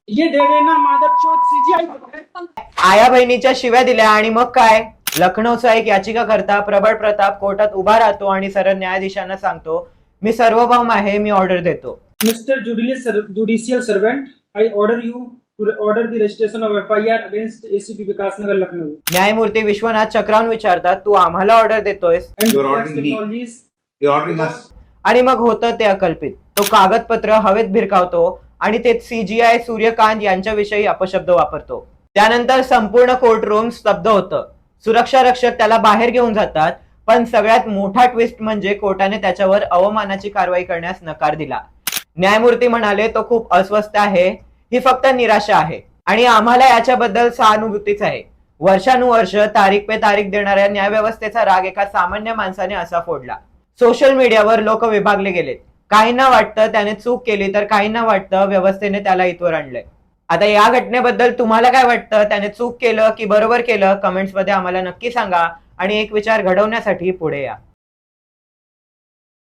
ये दे देना मादरचोद सीजीआई। आया बहिणीच्या शिव्या दिल्या आणि मग काय, लखनौचा एक याचिकाकर्ता प्रबळ प्रताप कोर्टात उभा राहतो आणि सरळ न्यायाधीशांना सांगतो, मी सार्वभौम आहे, मी ऑर्डर देतो. Mister judicial servant, I order you to order the registration of FIR against ACP Vikasnagar Lucknow न्यायमूर्ती विश्वनाथ चक्रावून विचारतात, तू आम्हाला ऑर्डर देतोयस? You're ordering me. You're ordering us. आणि मग होतं ते अकल्पित. तो कागदपत्र हवेत भिरकावतो आणि ते सीजीआय सूर्यकांत यांच्याविषयी अपशब्द वापरतो. त्यानंतर संपूर्ण कोर्ट रूम स्तब्ध होतं. सुरक्षा रक्षक त्याला बाहेर घेऊन जातात, पण सगळ्यात मोठा ट्विस्ट म्हणजे कोर्टाने त्याच्यावर अवमानाची कारवाई करण्यास नकार दिला. न्यायमूर्ती म्हणाले, तो खूप अस्वस्थ आहे, ही फक्त निराशा आहे आणि आम्हाला याच्याबद्दल सहानुभूतीच आहे. वर्षानुवर्ष तारीख पे तारीख देणाऱ्या न्यायव्यवस्थेचा राग एका सामान्य माणसाने असा फोडला. सोशल मीडियावर लोक विभागले गेलेत. काहींना वाटतं त्याने चूक केली, तर काहींना वाटतं व्यवस्थेने त्याला इथवर आणलंय. आता या घटनेबद्दल तुम्हाला काय वाटतं? त्याने चूक केलं की बरोबर केलं? कमेंट्स मध्ये आम्हाला नक्की सांगा आणि एक विचार घडवण्यासाठी पुढे या.